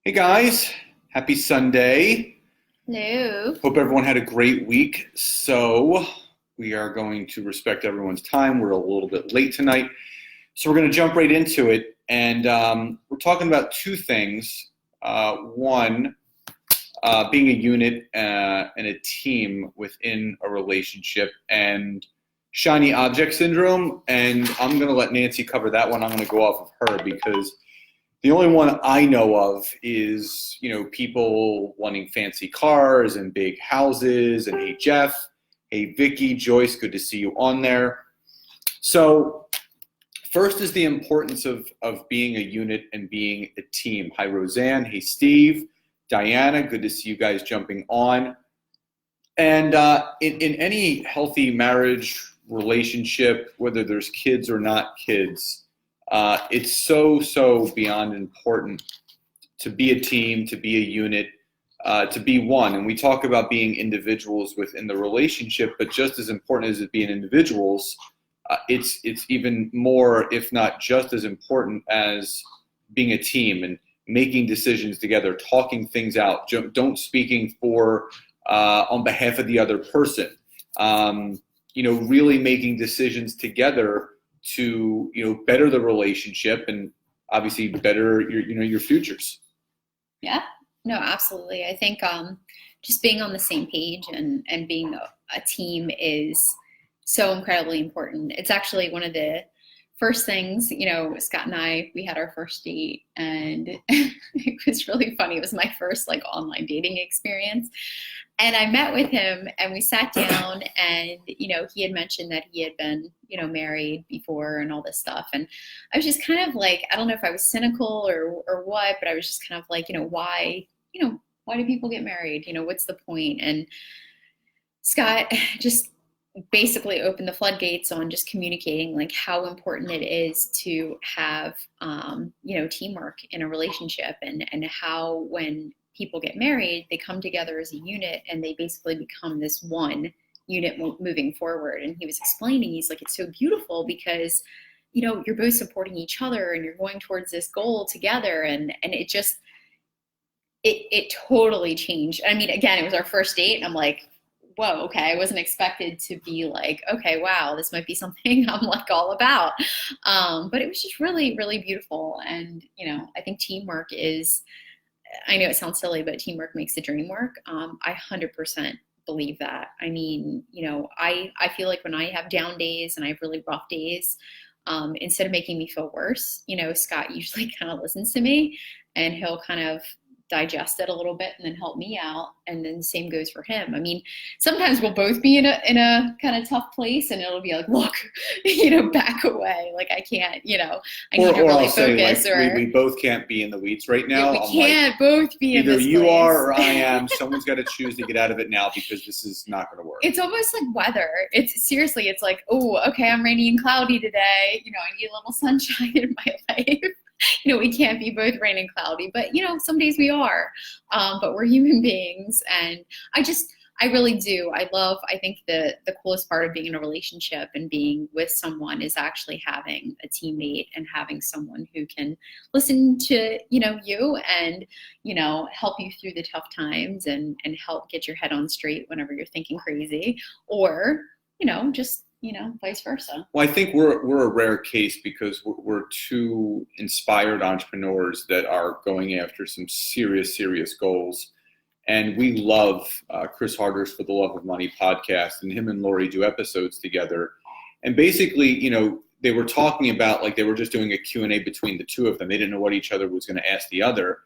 Hey guys, happy Sunday. Hello. Hope everyone had a great week. So, we are going to respect everyone's time. We're a little bit late tonight. So, we're going to jump right into it. And we're talking about two things. One, being a unit and a team within a relationship, and shiny object syndrome. And I'm going to let Nancy cover that one. I'm going to go off of her because the only one I know of is, people wanting fancy cars and big houses. And hey, Jeff. Hey, Vicky, Joyce, good to see you on there. So first is the importance of being a unit and being a team. Hi, Roseanne. Hey, Steve. Diana, good to see you guys jumping on. And in any healthy marriage relationship, whether there's kids or not kids, it's so beyond important to be a team, to be a unit, to be one. And we talk about being individuals within the relationship, but just as important as it being individuals, it's even more, if not just as important as being a team and making decisions together, talking things out, don't speaking for on behalf of the other person. Really making decisions together to better the relationship and obviously better your futures. Yeah, no, absolutely. I think just being on the same page and being a team is so incredibly important. It's actually one of the first things, Scott and we had our first date, and it was really funny. It was my first online dating experience. And I met with him and we sat down and, he had mentioned that he had been, married before and all this stuff. And I was just kind of I don't know if I was cynical or what, but I was just kind of why do people get married? What's the point? And Scott just basically opened the floodgates on just communicating how important it is to have, teamwork in a relationship and how when people get married, they come together as a unit and they basically become this one unit moving forward. And he was explaining, he's like, it's so beautiful because, you're both supporting each other and you're going towards this goal together. And it just, it totally changed. I mean, again, it was our first date and I'm like, whoa, okay. I wasn't expected to be okay, wow, this might be something I'm all about. But it was just really, really beautiful. And, I think teamwork is, I know it sounds silly, but teamwork makes the dream work. I 100% believe that. I mean, I feel like when I have down days and I have really rough days, instead of making me feel worse, Scott usually kind of listens to me and he'll kind of digest it a little bit and then help me out. And then the same goes for him. I mean, sometimes we'll both be in a kind of tough place and it'll be look, back away. I can't, I need to really focus. We both can't be in the weeds right now. Yeah, we can't both be in this place. Either you are or I am. Someone's got to choose to get out of it now because this is not going to work. It's almost like weather. It's seriously, it's oh, okay, I'm rainy and cloudy today. I need a little sunshine in my life. We can't be both rain and cloudy, but some days we are, but we're human beings. And I really do. I think the coolest part of being in a relationship and being with someone is actually having a teammate and having someone who can listen to, you and, help you through the tough times and help get your head on straight whenever you're thinking crazy or, just vice versa. Well, I think we're a rare case because we're two inspired entrepreneurs that are going after some serious goals. And we love Chris Harder's For the Love of Money podcast, and him and Lori do episodes together. And basically, they were talking about they were just doing a Q&A between the two of them. They didn't know what each other was going to ask the other.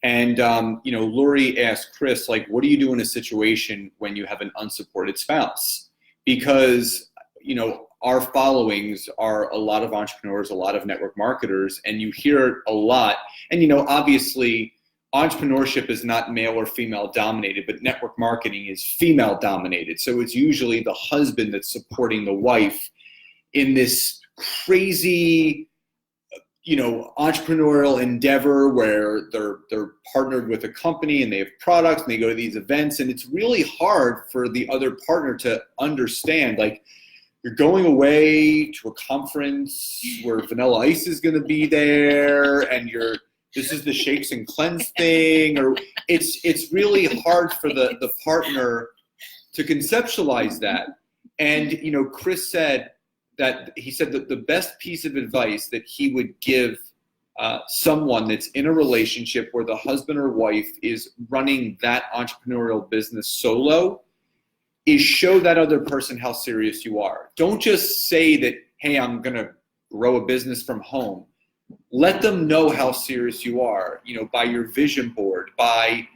And, Lori asked Chris, what do you do in a situation when you have an unsupported spouse? Because our followings are a lot of entrepreneurs, a lot of network marketers, and you hear it a lot. And, obviously, entrepreneurship is not male or female dominated, but network marketing is female dominated. So it's usually the husband that's supporting the wife in this crazy, entrepreneurial endeavor where they're partnered with a company and they have products and they go to these events. And it's really hard for the other partner to understand, you're going away to a conference where Vanilla Ice is going to be there, and you're this is the shakes and cleanse thing, or it's really hard for the partner to conceptualize that. And, you know, Chris said that the best piece of advice that he would give someone that's in a relationship where the husband or wife is running that entrepreneurial business solo is show that other person how serious you are. Don't just say that, hey, I'm going to grow a business from home. Let them know how serious you are, you know, by your vision board, by,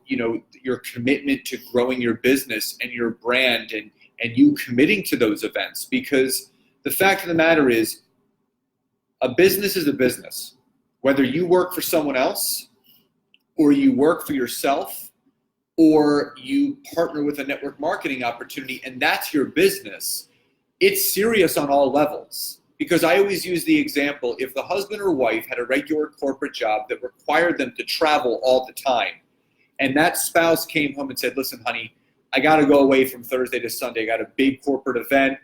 you know, your commitment to growing your business and your brand, and you committing to those events. Because the fact of the matter is, a business is a business. Whether you work for someone else, or you work for yourself, or you partner with a network marketing opportunity, and that's your business, it's serious on all levels. Because I always use the example, if the husband or wife had a regular corporate job that required them to travel all the time, and that spouse came home and said, listen, honey, I got to go away from Thursday to Sunday. I got a big corporate event,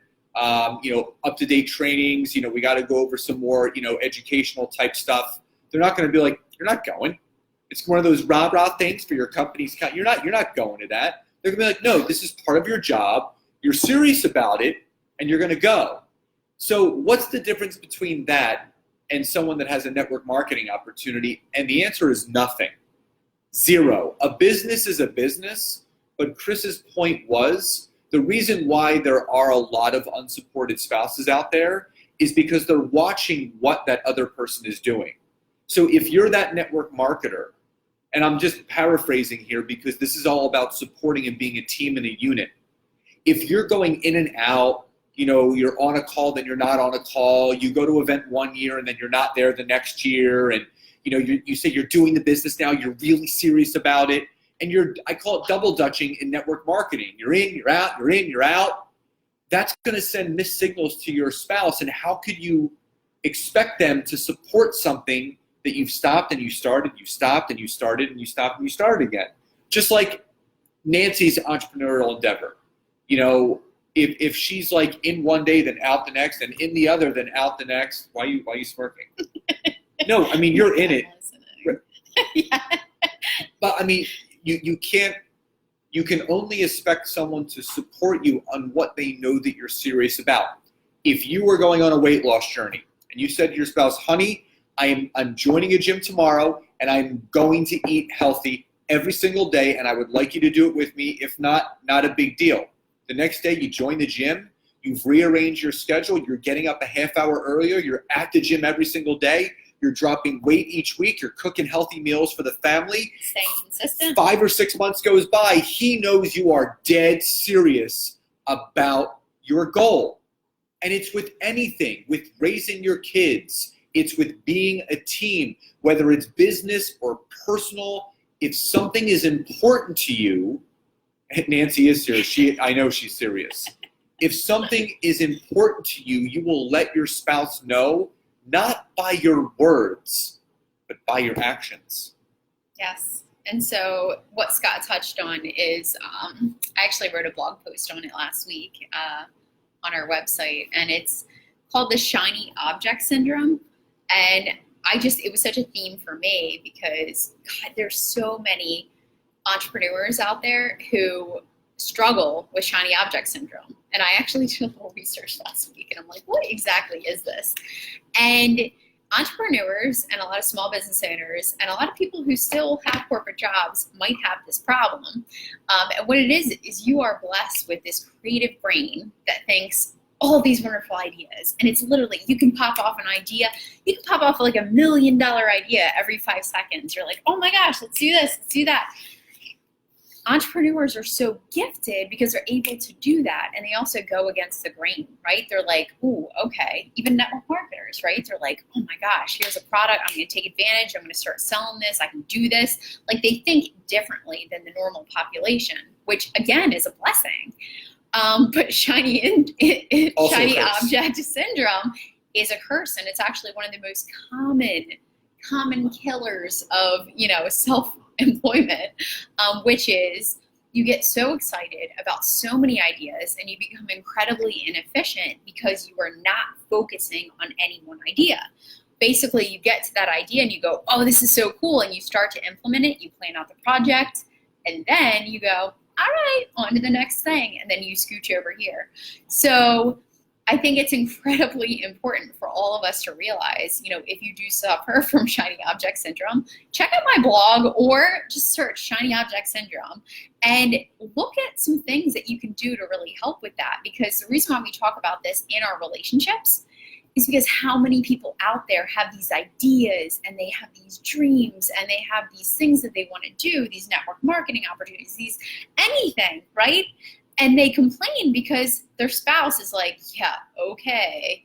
you know, up-to-date trainings. You know, we got to go over some more, you know, educational type stuff. They're not going to be like, you're not going. It's one of those rah-rah things for your company's. You're not going to that. They're going to be like, no, this is part of your job. You're serious about it, and you're going to go. So what's the difference between that and someone that has a network marketing opportunity? And the answer is nothing. Zero. A business is a business, but Chris's point was the reason why there are a lot of unsupported spouses out there is because they're watching what that other person is doing. So if you're that network marketer, and I'm just paraphrasing here because this is all about supporting and being a team and a unit. If you're going in and out, you know, you're on a call, then you're not on a call. You go to an event one year and then you're not there the next year. And, you know, you say you're doing the business now, you're really serious about it. And I call it double dutching in network marketing. You're in, you're out, you're in, you're out. That's going to send missed signals to your spouse. And how could you expect them to support something that you've stopped and you started, you stopped and you started and you stopped and you started again? Just like Nancy's entrepreneurial endeavor. You know, if she's like in one day, then out the next, and in the other, then out the next, why are you smirking? No, I mean, you're in it. Yeah. But I mean, you can only expect someone to support you on what they know that you're serious about. If you were going on a weight loss journey and you said to your spouse, honey, I'm joining a gym tomorrow and I'm going to eat healthy every single day and I would like you to do it with me. If not, not a big deal. The next day you join the gym, you've rearranged your schedule, you're getting up a half hour earlier, you're at the gym every single day, you're dropping weight each week, you're cooking healthy meals for the family. Staying consistent. 5 or 6 months goes by, he knows you are dead serious about your goal. And it's with anything, with raising your kids, it's with being a team, whether it's business or personal. If something is important to you, Nancy is serious. I know she's serious. If something is important to you, you will let your spouse know, not by your words, but by your actions. Yes. And so what Scott touched on is, I actually wrote a blog post on it last week on our website, and it's called the shiny object syndrome. And it was such a theme for me because, God, there's so many entrepreneurs out there who struggle with shiny object syndrome. And I actually did a little research last week and I'm like, what exactly is this? And entrepreneurs and a lot of small business owners and a lot of people who still have corporate jobs might have this problem. And what it is you are blessed with this creative brain that thinks all these wonderful ideas. And it's literally, you can pop off an idea. You can pop off like $1 million idea every 5 seconds. You're like, oh my gosh, let's do this, let's do that. Entrepreneurs are so gifted because they're able to do that, and they also go against the grain, right? They're like, ooh, okay. Even network marketers, right? They're like, oh my gosh, here's a product. I'm going to take advantage. I'm going to start selling this. I can do this. Like, they think differently than the normal population, which again is a blessing. But shiny object syndrome is a curse, and it's actually one of the most common killers of, self-employment, which is you get so excited about so many ideas and you become incredibly inefficient because you are not focusing on any one idea. basically you get to that idea and you go, oh, this is so cool. And you start to implement it. You plan out the project. And then you go, all right, on to the next thing. And then you scooch over here. So I think it's incredibly important for all of us to realize, if you do suffer from shiny object syndrome, check out my blog or just search shiny object syndrome and look at some things that you can do to really help with that. Because the reason why we talk about this in our relationships is because how many people out there have these ideas and they have these dreams and they have these things that they want to do, these network marketing opportunities, these anything, right? And they complain because their spouse is like, yeah, okay,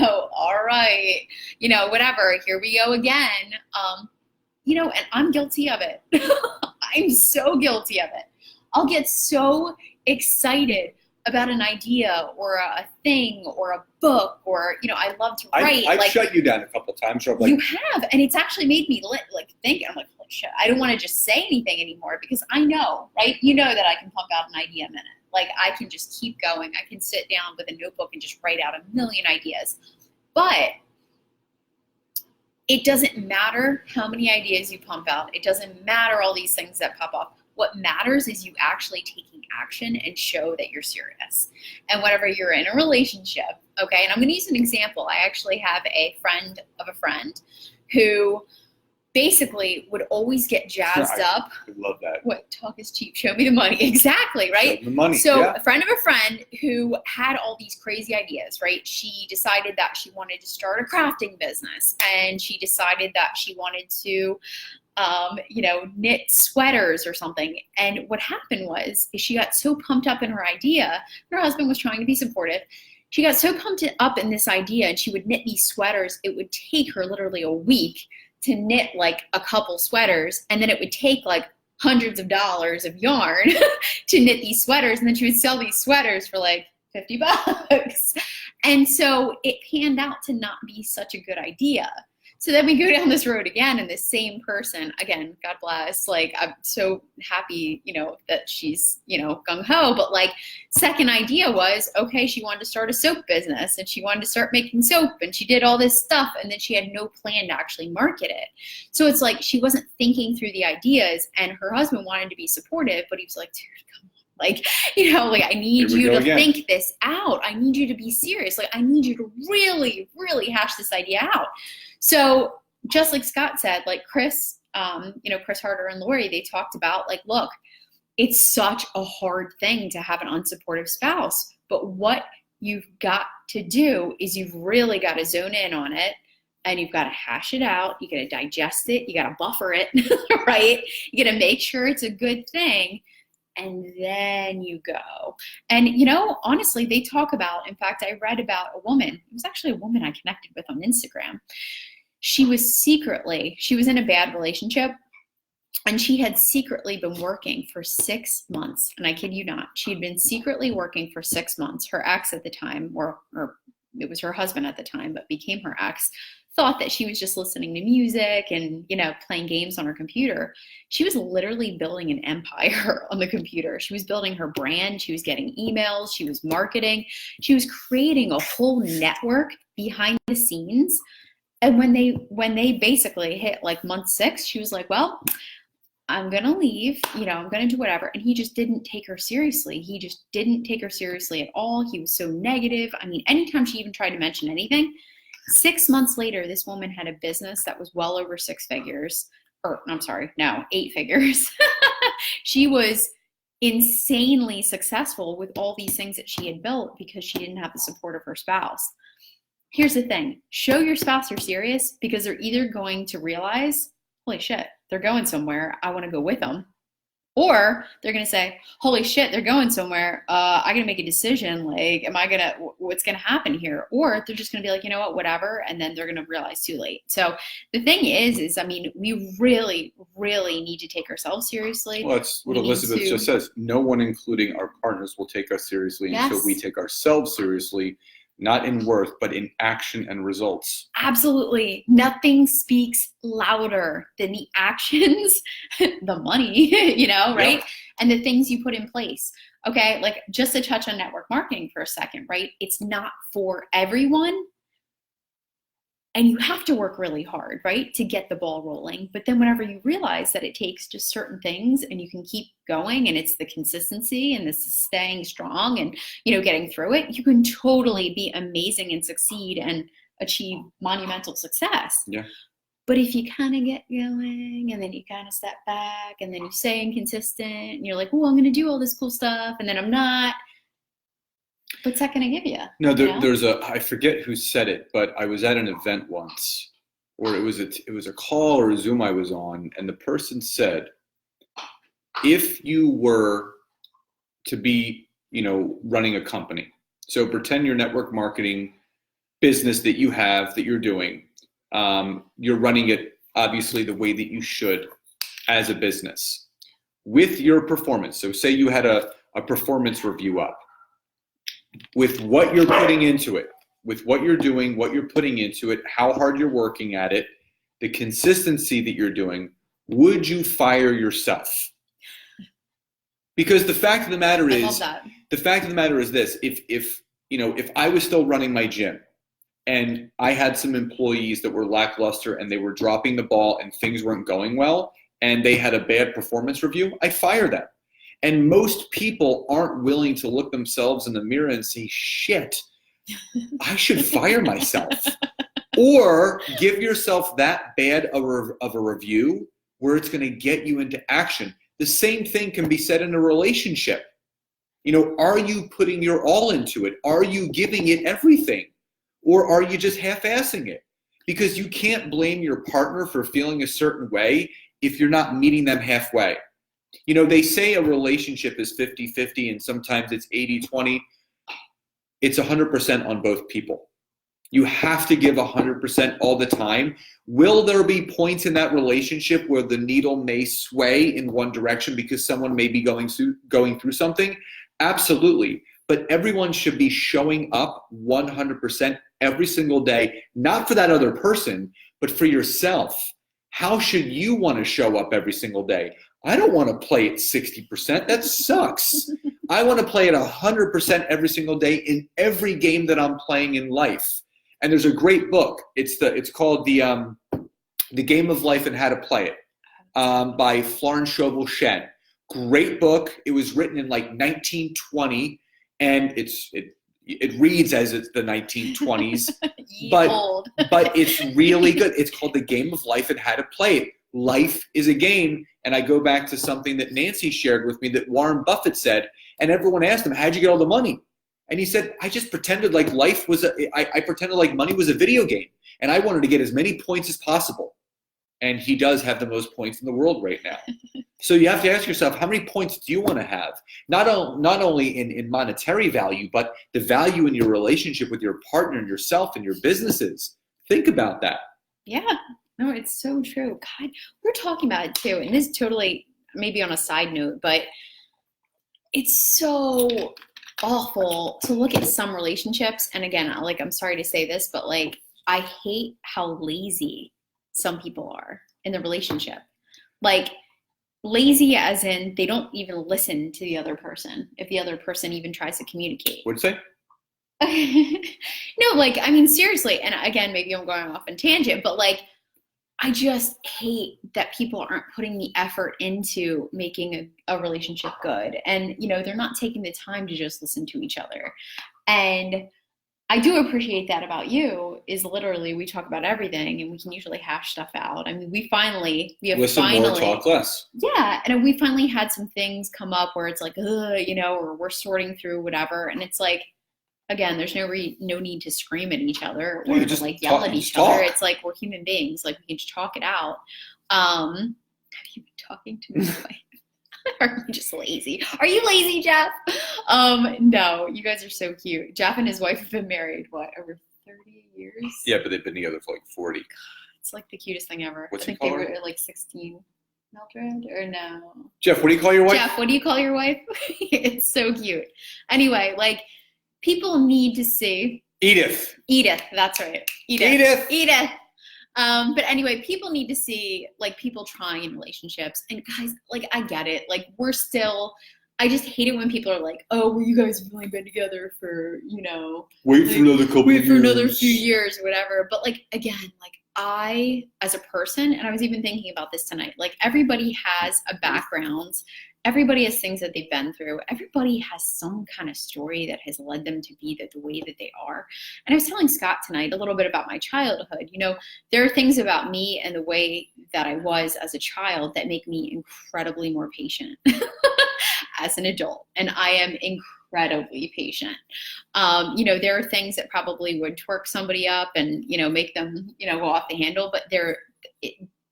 all right, whatever, here we go again. And I'm guilty of it. I'm so guilty of it. I'll get so excited about an idea or a thing or a book or, I love to write. I've shut you down a couple of times. So you have, and it's actually made me think, I'm like, holy shit, I don't want to just say anything anymore because I know, right? That I can pump out an idea a minute. Like I can just keep going. I can sit down with a notebook and just write out a million ideas. But it doesn't matter how many ideas you pump out. It doesn't matter all these things that pop up. What matters is you actually taking action and show that you're serious. And whenever you're in a relationship, okay, and I'm going to use an example. I actually have a friend of a friend who basically would always get jazzed up. I love that. What, talk is cheap, show me the money. Exactly, right? Show me the money. So yeah. A friend of a friend who had all these crazy ideas, right? She decided that she wanted to start a crafting business, and she decided that she wanted to knit sweaters or something. And what happened is she got so pumped up in her idea. Her husband was trying to be supportive. She got so pumped up in this idea, and she would knit these sweaters. It would take her literally a week to knit like a couple sweaters, and then it would take like hundreds of dollars of yarn to knit these sweaters, and then she would sell these sweaters for like $50. And so it panned out to not be such a good idea. So then we go down this road again, and this same person, again, God bless, like I'm so happy, that she's, gung-ho, but like second idea was, okay, she wanted to start a soap business and she wanted to start making soap and she did all this stuff, and then she had no plan to actually market it. So it's like she wasn't thinking through the ideas, and her husband wanted to be supportive, but he was like, dude, come on. I need you to think this out. I need you to be serious. Like, I need you to really, really hash this idea out. So just like Scott said, like Chris, Chris Harder and Lori, they talked about like, look, it's such a hard thing to have an unsupportive spouse, but what you've got to do is you've really got to zone in on it, and you've got to hash it out. You got to digest it. You got to buffer it, right? You got to make sure it's a good thing. And then you go. And, honestly, they talk about, in fact, I read about a woman. It was actually a woman I connected with on Instagram. She was in a bad relationship, and she had secretly been working for 6 months. And I kid you not, she'd been secretly working for 6 months. Her ex at the time, or it was her husband at the time, but became her ex, thought that she was just listening to music and, playing games on her computer. She was literally building an empire on the computer. She was building her brand. She was getting emails. She was marketing. She was creating a whole network behind the scenes. And when they basically hit like month 6, she was like, well, I'm going to leave, I'm going to do whatever. And he just didn't take her seriously. He just didn't take her seriously at all. He was so negative. I mean, anytime she even tried to mention anything, 6 months later, this woman had a business that was well over 6 figures, or I'm sorry, no, 8 figures. She was insanely successful with all these things that she had built because she didn't have the support of her spouse. Here's the thing. Show your spouse you're serious, because they're either going to realize, holy shit, they're going somewhere. I want to go with them. Or they're going to say, holy shit, they're going somewhere. I got to make a decision. Like, what's going to happen here? Or they're just going to be like, you know what, whatever. And then they're going to realize too late. So the thing is, we really, really need to take ourselves seriously. Well, that's what Elizabeth just says. No one, including our partners, will take us seriously until we take ourselves seriously. Not in worth, but in action and results. Absolutely. Nothing speaks louder than the actions, the money, right? Yep. And the things you put in place. Okay, like just to touch on network marketing for a second, right? It's not for everyone. And you have to work really hard, right, to get the ball rolling. But then whenever you realize that it takes just certain things and you can keep going, and it's the consistency and this is staying strong and, getting through it, you can totally be amazing and succeed and achieve monumental success. Yeah. But if you kind of get going and then you kind of step back and then you stay inconsistent and you're like, oh, I'm going to do all this cool stuff and then I'm not, what's that going to give you? No, there's I forget who said it, but I was at an event once, or it was a call or a Zoom I was on, and the person said, if you were to be, running a company, so pretend your network marketing business that you have, that you're doing, you're running it obviously the way that you should as a business with your performance. So say you had a performance review up. With what you're putting into it, with what you're doing, what you're putting into it, how hard you're working at it, the consistency that you're doing, would you fire yourself? Because the fact of the matter is, this: if I was still running my gym and I had some employees that were lackluster and they were dropping the ball and things weren't going well and they had a bad performance review, I'd fire them. And most people aren't willing to look themselves in the mirror and say, shit, I should fire myself. Or give yourself that bad of a review where it's going to get you into action. The same thing can be said in a relationship. Are you putting your all into it? Are you giving it everything? Or are you just half-assing it? Because you can't blame your partner for feeling a certain way if you're not meeting them halfway. They say a relationship is 50-50 and sometimes it's 80-20. It's 100% on both people. You have to give 100% all the time. Will there be points in that relationship where the needle may sway in one direction because someone may be going through something? Absolutely. But everyone should be showing up 100% every single day, not for that other person, but for yourself. How should you want to show up every single day? I don't want to play at 60%. That sucks. I want to play at 100% every single day in every game that I'm playing in life. And there's a great book. It's called The Game of Life and How to Play It by Florence Scovel Shinn. Great book. It was written in like 1920, and it reads as it's the 1920s, but it's really good. It's called The Game of Life and How to Play It. Life is a game. And I go back to something that Nancy shared with me that Warren Buffett said, and everyone asked him, how'd you get all the money? And he said, I just pretended like I pretended like money was a video game, and I wanted to get as many points as possible. And he does have the most points in the world right now. So you have to ask yourself, how many points do you want to have? Not only in monetary value, but the value in your relationship with your partner and yourself and your businesses. Think about that. Yeah. No, it's so true. God, we're talking about it too. And this is totally maybe on a side note, but it's so awful to look at some relationships. And again, I'm sorry to say this, but I hate how lazy some people are in the relationship. Lazy as in they don't even listen to the other person if the other person even tries to communicate. What'd you say? No, seriously. And again, maybe I'm going off on tangent, but I just hate that people aren't putting the effort into making a relationship good. And, they're not taking the time to just listen to each other. And I do appreciate that about you, is literally we talk about everything and we can usually hash stuff out. We have listen more, talk less. Yeah. And we finally had some things come up where it's or we're sorting through whatever. And it's again, there's no need to scream at each other or to yell at each other. It's we're human beings. We can just talk it out. Have you been talking to me? Are you just lazy? Are you lazy, Jeff? No, you guys are so cute. Jeff and his wife have been married, over 30 years? Yeah, but they've been together for 40. It's the cutest thing ever. What's I think they were 16. Mildred, or no? Jeff, what do you call your wife? Jeff, what do you call your wife? It's so cute. Anyway, people need to see Edith, that's right. Edith. But anyway, people need to see people trying in relationships. And guys, I get it. We're still I just hate it when people are like, oh, well, you guys have only been together for, Wait for another couple wait for years. another few years or whatever. But like, again, like I, as a person, and I was even thinking about this tonight, like everybody has a background. Everybody has things that they've been through. Everybody has some kind of story that has led them to be the way that they are. And I was telling Scott tonight a little bit about my childhood. There are things about me and the way that I was as a child that make me incredibly more patient as an adult. And I am incredibly patient. There are things that probably would twerk somebody up and, make them, go off the handle, but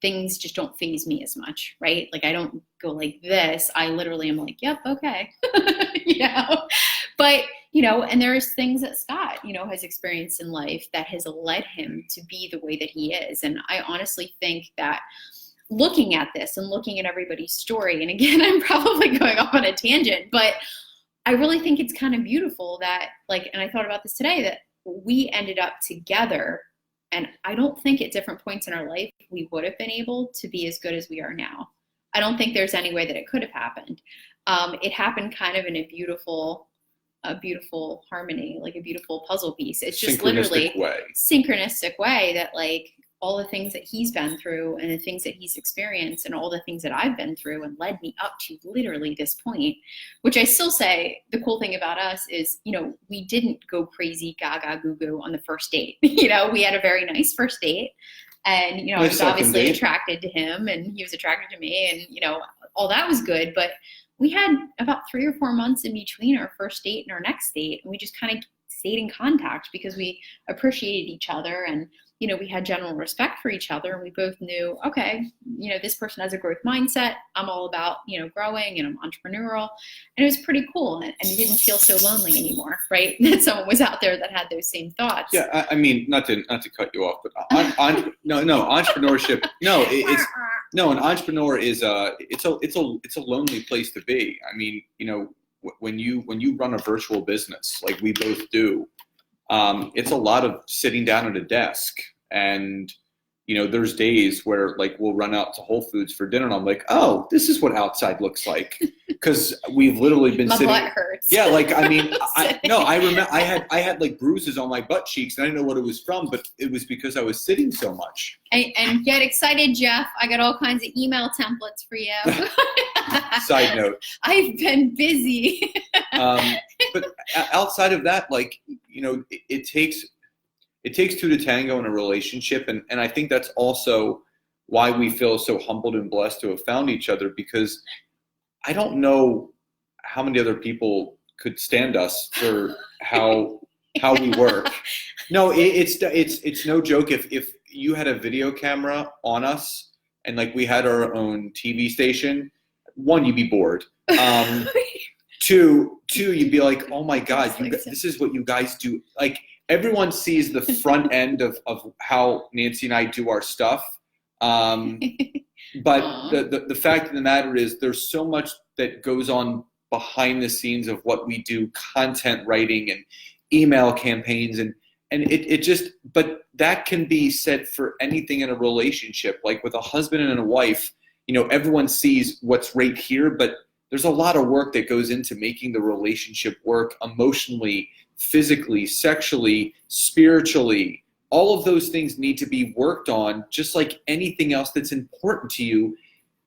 things just don't faze me as much, right? Like I don't go like this. I literally am like, yep, okay. But, and there's things that Scott, has experienced in life that has led him to be the way that he is. And I honestly think that looking at this and looking at everybody's story, and again, I'm probably going off on a tangent, but I really think it's kind of beautiful that and I thought about this today, that we ended up together. And I don't think at different points in our life, we would have been able to be as good as we are now. I don't think there's any way that it could have happened. It happened kind of in a beautiful harmony, like a beautiful puzzle piece. It's just literally synchronistic way that all the things that he's been through and the things that he's experienced and all the things that I've been through and led me up to literally this point, which I still say the cool thing about us is, we didn't go crazy gaga goo goo on the first date. We had a very nice first date and, I was obviously attracted to him and he was attracted to me and, all that was good. But we had about 3 or 4 months in between our first date and our next date. And we just kind of stayed in contact because we appreciated each other and, we had general respect for each other and we both knew, okay, this person has a growth mindset. I'm all about, growing and I'm entrepreneurial. And it was pretty cool. And it didn't feel so lonely anymore, right? That someone was out there that had those same thoughts. Yeah. I mean, not to cut you off, but entrepreneurship. An entrepreneur is it's a lonely place to be. I mean, when you run a virtual business like we both do, it's a lot of sitting down at a desk and, there's days where we'll run out to Whole Foods for dinner and I'm like, oh, this is what outside looks like. Cause we've literally been sitting. My butt hurts. Yeah. I remember I had bruises on my butt cheeks and I didn't know what it was from, but it was because I was sitting so much. And get excited, Jeff. I got all kinds of email templates for you. Side note. I've been busy. But outside of that, it takes two to tango in a relationship. And I think that's also why we feel so humbled and blessed to have found each other, because I don't know how many other people could stand us for how we work. No, it's no joke. If you had a video camera on us and we had our own TV station, one, you'd be bored. Two, you'd be like, oh my God, this is what you guys do. Everyone sees the front end of how Nancy and I do our stuff. But the fact of the matter is there's so much that goes on behind the scenes of what we do, content writing and email campaigns. And it just, but that can be said for anything in a relationship, like with a husband and a wife, everyone sees what's right here, but there's a lot of work that goes into making the relationship work emotionally, physically, sexually, spiritually. All of those things need to be worked on, just like anything else that's important to you.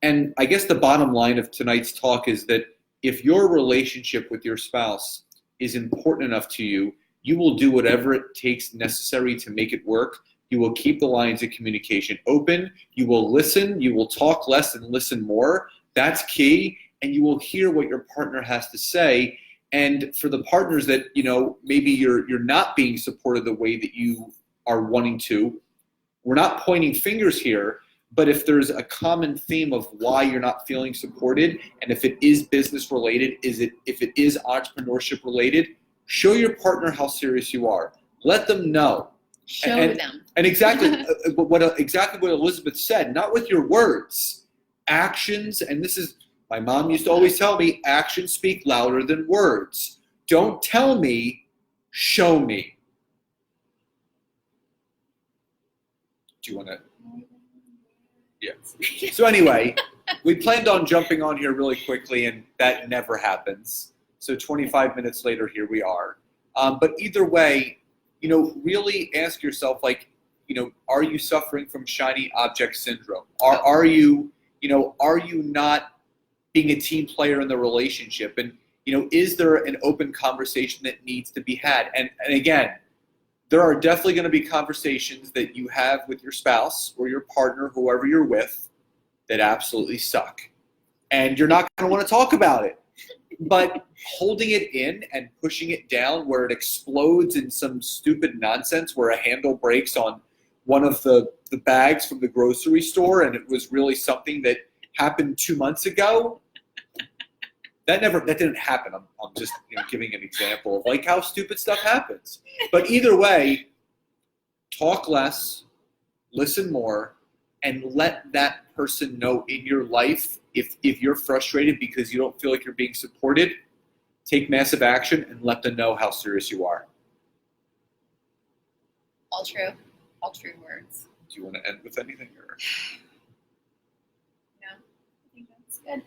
And I guess the bottom line of tonight's talk is that if your relationship with your spouse is important enough to you, you will do whatever it takes necessary to make it work. You will keep the lines of communication open. You will listen. You will talk less and listen more. That's key. And you will hear what your partner has to say. And for the partners that, maybe you're not being supported the way that you are wanting to, we're not pointing fingers here, but if there's a common theme of why you're not feeling supported, and if it is business related, if it is entrepreneurship related, show your partner how serious you are. Let them know. Show them. And exactly what Elizabeth said, not with your words, actions. And this is, my mom used to always tell me, actions speak louder than words. Don't tell me, show me. Do you want to? Yeah. So anyway, We planned on jumping on here really quickly, and that never happens. So 25 minutes later, here we are. But either way, really ask yourself, are you suffering from shiny object syndrome? Are you not being a team player in the relationship? And, is there an open conversation that needs to be had? And again, there are definitely going to be conversations that you have with your spouse or your partner, whoever you're with, that absolutely suck. And you're not going to want to talk about it. But holding it in and pushing it down where it explodes in some stupid nonsense where a handle breaks on one of the bags from the grocery store and it was really something that happened 2 months ago, that didn't happen. I'm just giving an example of how stupid stuff happens. But either way, talk less, listen more, and let that person know in your life if you're frustrated because you don't feel like you're being supported. Take massive action and let them know how serious you are. All true words. Do you want to end with anything? Or? No, I think that's good.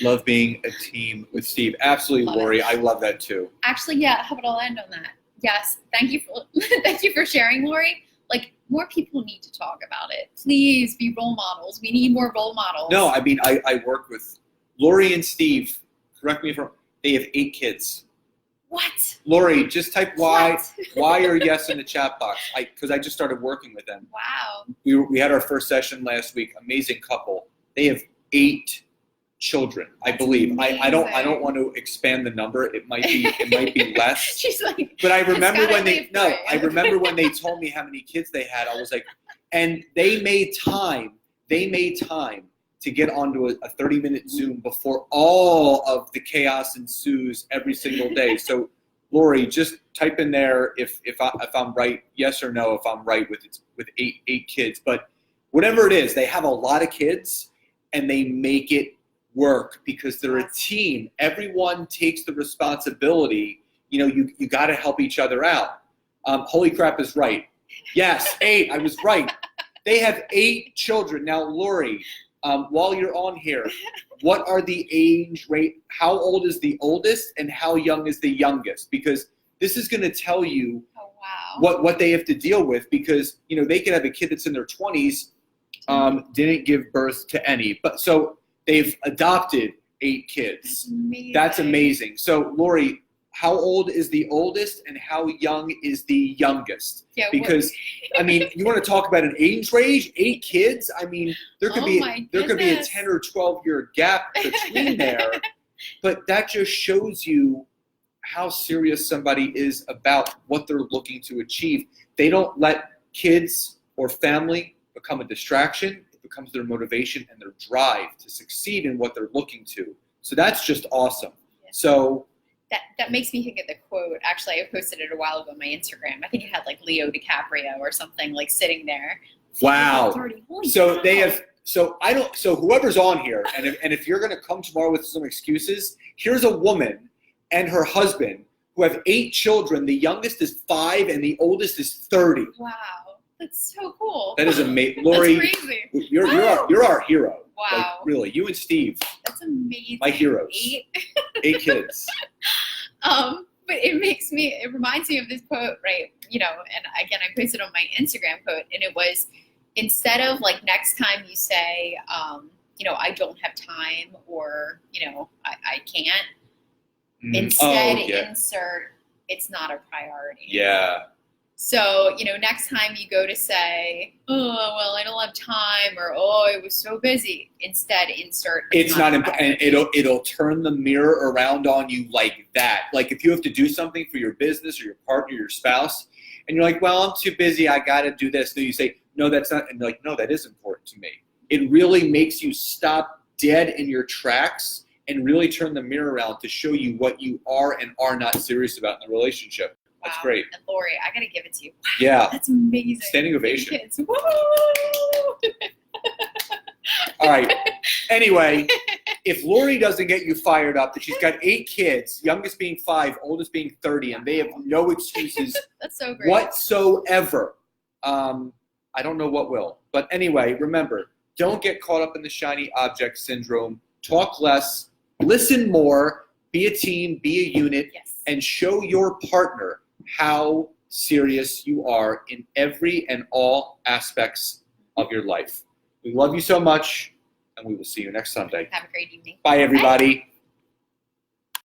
Love being a team with Steve. Absolutely, Love Lori. it. I love that too. Actually, yeah. How about I'll end on that? Yes. Thank you for sharing, Lori. More people need to talk about it. Please be role models. We need more role models. No, I mean I work with Lori and Steve. Correct me if I'm wrong. They have 8 kids. What? Lori, just type Y, What? Y or yes in the chat box. Because I just started working with them. Wow. We had our first session last week. Amazing couple. They have 8 children, I That's believe. I don't amazing. want to expand the number. It might be less. She's like. But I remember gotta when be I remember when they told me how many kids they had. I was like, and they made time to get onto a 30-minute Zoom before all of the chaos ensues every single day. So, Lori, just type in there if I'm right, yes or no, if I'm right with 8 kids. But whatever it is, they have a lot of kids, and they make it work because they're a team. Everyone takes the responsibility. You got to help each other out. Holy crap is right. Yes, 8. I was right. They have 8 children. Now, Lori, while you're on here, what are the age rate? How old is the oldest and how young is the youngest? Because this is going to tell you Oh wow. what they have to deal with because, they could have a kid that's in their 20s, didn't give birth to any. But so they've adopted 8 kids. Amazing. That's amazing. So, Lori, how old is the oldest and how young is the youngest? Yeah, Because, you want to talk about an age range? 8 kids? There could be a goodness. 10 or 12-year gap between there. But that just shows you how serious somebody is about what they're looking to achieve. They don't let kids or family become a distraction. It becomes their motivation and their drive to succeed in what they're looking to. So that's just awesome. Yeah. So that makes me think of the quote. Actually, I posted it a while ago on my Instagram. I think it had Leo DiCaprio or something sitting there. Wow. Holy So cow. they have. So whoever's on here, and if you're going to come tomorrow with some excuses, here's a woman and her husband who have 8 children. The youngest is 5 and the oldest is 30. Wow, that's so cool. That is amazing, Lori. That's crazy. You're our hero. Wow. Really, you and Steve, That's amazing. my heroes. 8. 8 kids. But it reminds me of this quote, right? And again, I posted on my Instagram quote, and it was, instead of next time you say, I don't have time, or, I can't, instead insert, it's not a priority. Yeah. So, next time you go to say, oh, well, I don't have time, or, oh, I was so busy, instead insert, It's not a important, and priority. it'll turn the mirror around on you like that. Like if you have to do something for your business or your partner, your spouse, and you're like, well, I'm too busy, I got to do this. Then you say, no, that's not, and they're like, no, that is important to me. It really makes you stop dead in your tracks and really turn the mirror around to show you what you are and are not serious about in the relationship. That's Wow. great. And Lori, I got to give it to you. Yeah. That's amazing. Standing ovation. Kids. Woo! All right. Anyway, if Lori doesn't get you fired up that she's got 8 kids, youngest being 5, oldest being 30, and they have no excuses That's so great. whatsoever, I don't know what will. But anyway, remember, Don't get caught up in the shiny object syndrome. Talk less, listen more, be a team, be a unit, Yes. and show your partner how serious you are in every and all aspects of your life. We love you so much, and we will see you next Sunday. Have a great evening. Bye, everybody.